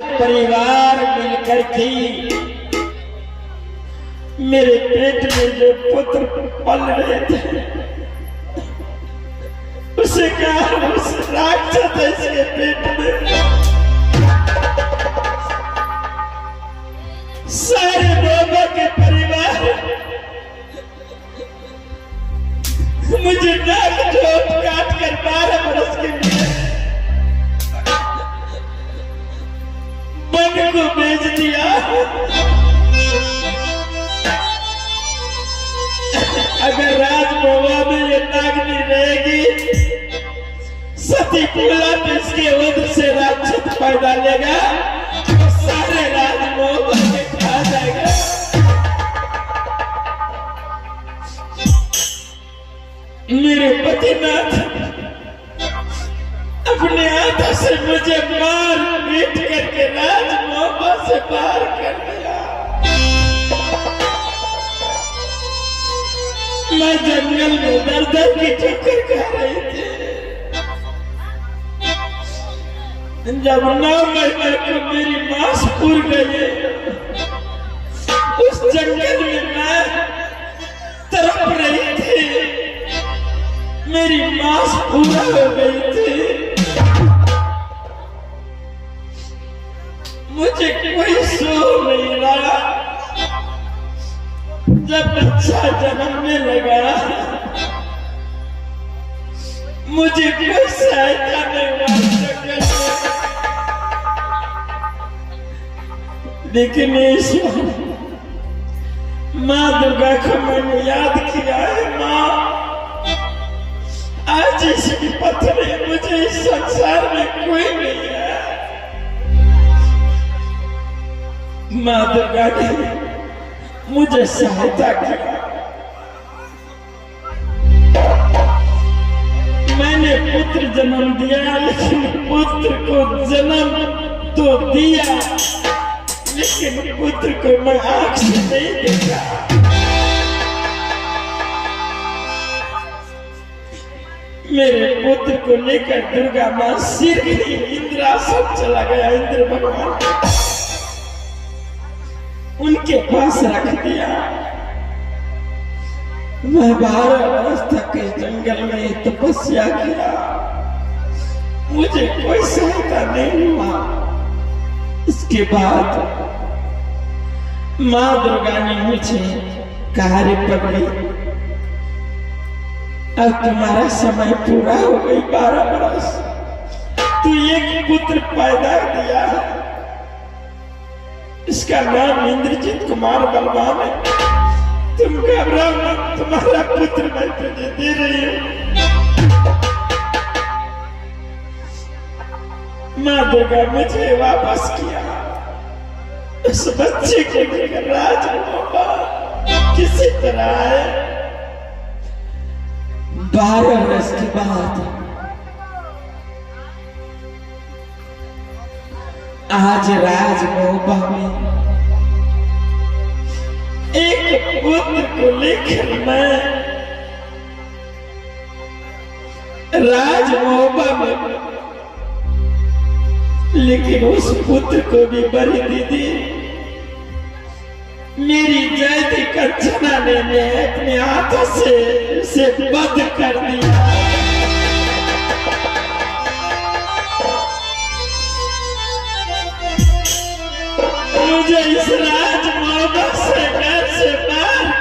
परिवार मिलकर थी मेरे पेट में जो पुत्र पल रहे थे उसे कहा उस राक्षस इसके पेट में सारे लोगों के परिवार मुझे नाक चोट काट कर 12 बरस के लिए वन को बेच दिया। अगर राजभवन में ये नागनी रहेगी सती पूला तो इसके उधर से राक्षस पैदा लेगा तो सारे राजभवन में खा जाएगा। मेरे पतिनाथ अपने हाथों से मुझे मार पीट करके राजमोहबा से बाहर कर दिया। मैं जंगल में दर दर की ठोकर खा रही थी। जब 9 महीने को मेरी मांस पूर गई उस जंगल में मैं तड़प रही थी। मेरी मांस पूरा हो गई थी। मुझे कोई सो नहीं रहा। जब बच्चा जन्मने लगा मुझे कोई सहायता नहीं हुआ। लेकिन माँ दुर्गा को मैंने याद किया है। माँ आज इसकी पत्नी मुझे इस संसार में कोई नहीं है। माँ दुर्गा ने मुझे सहायता की। मैंने पुत्र जन्म दिया लेकिन पुत्र को जन्म तो दिया लेकिन पुत्र को मैं आंख से नहीं देखा। मेरे पुत्र को लेकर दुर्गा माँ सिर ही इंद्रासन चला गया। इंद्र भगवान उनके पास रख दिया। मैं 12 वर्ष तक इस जंगल में तपस्या किया। मुझे कोई सहायता नहीं हुआ। इसके बाद माँ दुर्गा ने मुझे कहा रे पगड़ी अब तुम्हारा समय पूरा हो गई। 12 वर्ष तू एक पुत्र पैदा दिया है। इसका नाम इंद्रजीत कुमार बलवान है। तुम घबराओ मत, तुम्हारा पुत्र मैं तुझे दे रही हूँ। माँ दुर्गा मुझे वापस किया। उस बच्चे को लेकर राजमोहबा किसी तरह आए। 12 वर्ष के बाद आज राजमोहबा में एक पुत्र को लेकर मैं राजमोहबा में, लेकिन उस पुत्र को भी बड़ी दीदी मेरी जयती कंचना ने अपने हाथों से उसे बंद कर दिया। मुझे इस राजमोहबा से घर से बाहर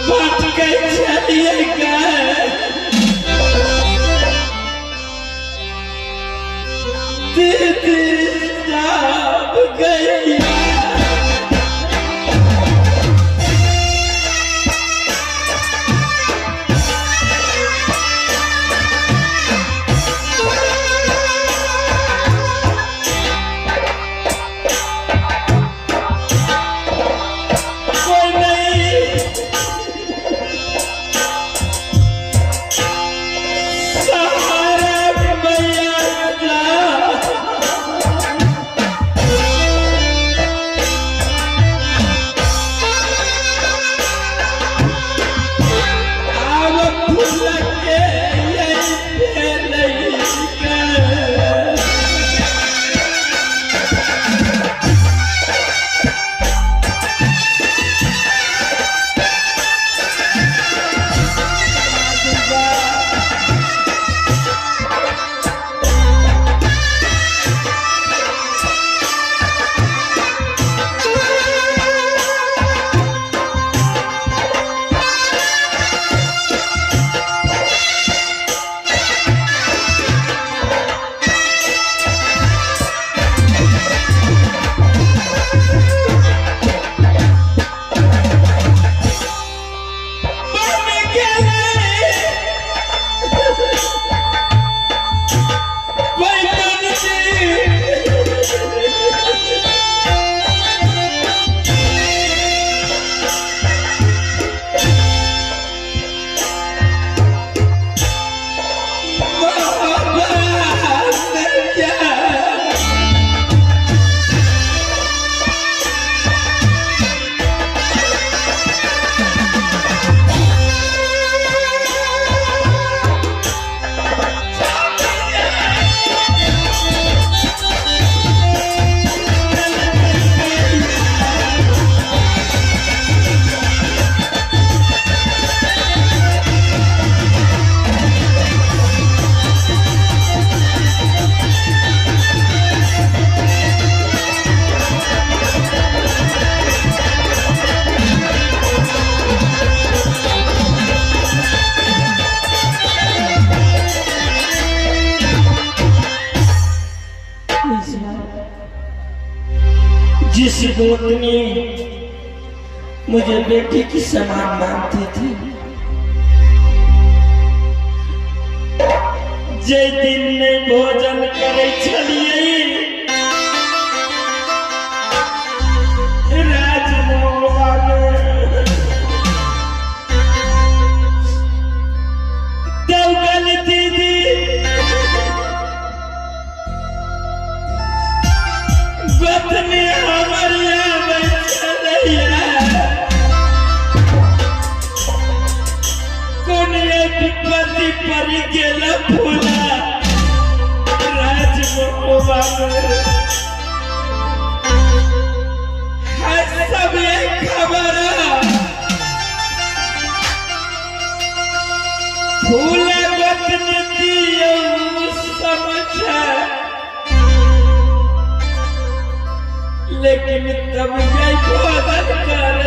बच गए चलिए गए। दीदी जाब गई। गोतनी मुझे बेटी की समान मानती थी। जे दिन में भोजन करे चलिए राजमोहबा में देवगन दीदी गोतनी हमारी विपत्ति परी गेला फूला राजमोहबा में सब खबर फूला गोतनी दियो समझ लेकिन तब गई बदल कर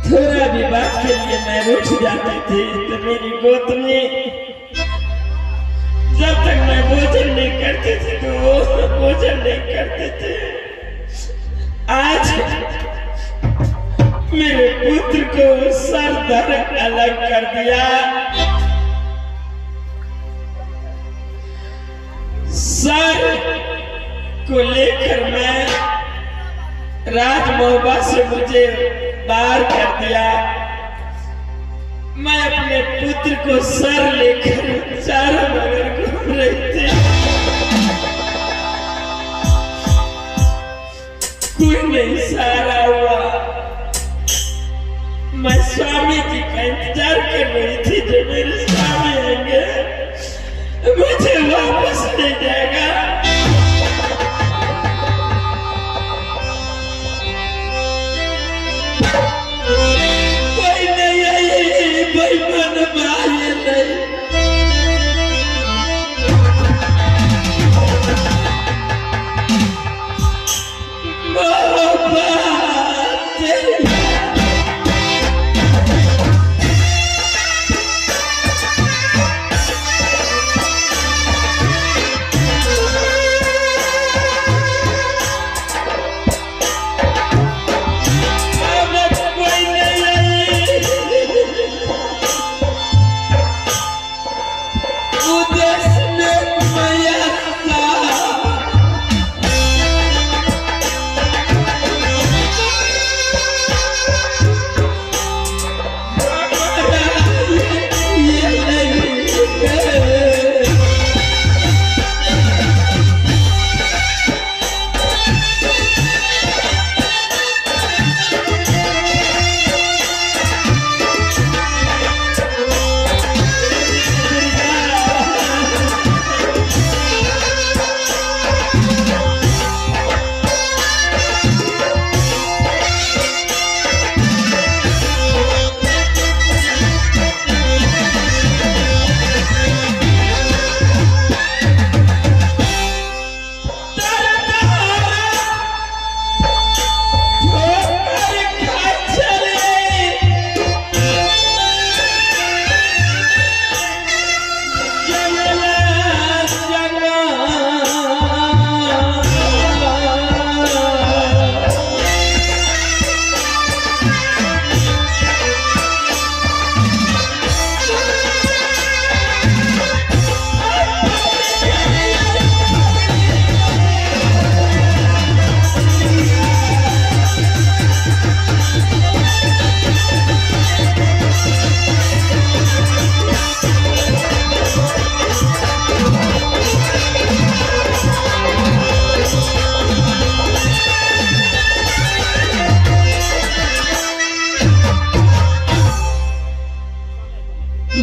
थोड़ा भी बात के लिए मैं रुठ जाती थी तो मेरी गोतनी जब तक मैं भोजन नहीं करती थी तो वो भोजन नहीं करते थे। आज मेरे पुत्र को सर धर अलग कर दिया। सर को लेकर मैं राजमोहबा से मुझे बाहर कर दिया। मैं अपने पुत्र को सर लेकर चारों बगल घूम रही थी। कोई नहीं सहारा हुआ। मैं स्वामी जी का इंतजार कर रही थी जो मेरे स्वामी आएंगे मुझे वापस ले जाएगा।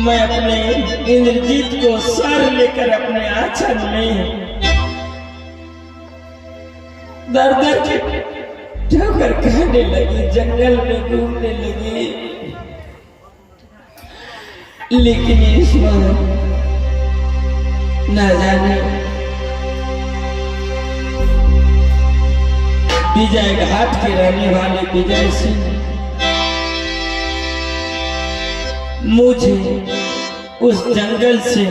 मैं अपने इंद्रजीत को सर लेकर अपने आंचल में दर दर के ठोकर खाने लगी, जंगल में घूमने लगी। लेकिन इस बार न जाने विजय घाट के रहने वाले विजय सिंह मुझे उस जंगल से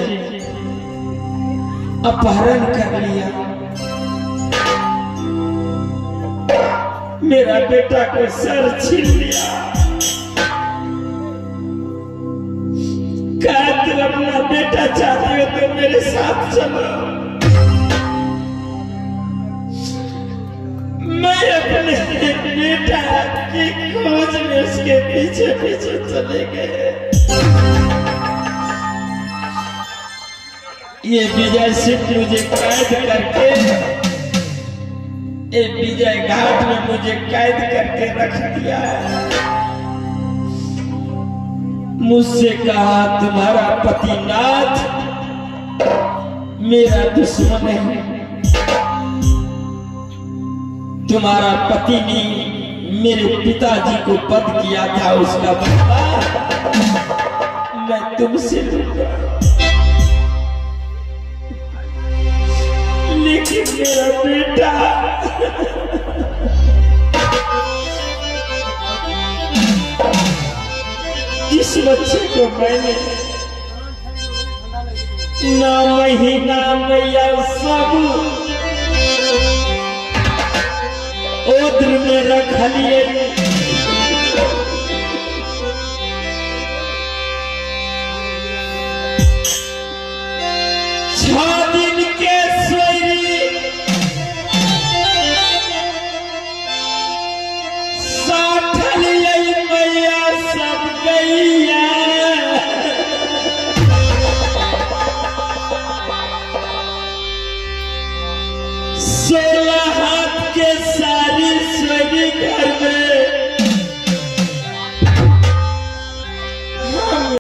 अपहरण कर लिया। मेरा बेटा को सर छीन लिया। कहा तुम अपना बेटा चाहते हो तो मेरे साथ चलो। मैं अपने बेटा की खोज में उसके पीछे पीछे चले गए। ये विजय सिंह मुझे कैद करके, ये विजय घाट में मुझे कैद करके रख दिया है। मुझसे कहा तुम्हारा पतिनाथ मेरा दुश्मन है। तुम्हारा पति ने मेरे पिताजी को वध किया था, उसका बदला मैं तुमसे लूंगा। लेकिन मेरा बेटा जिस बच्चे को मैंने ना महीना मैया सब ओद्र में रख लिए,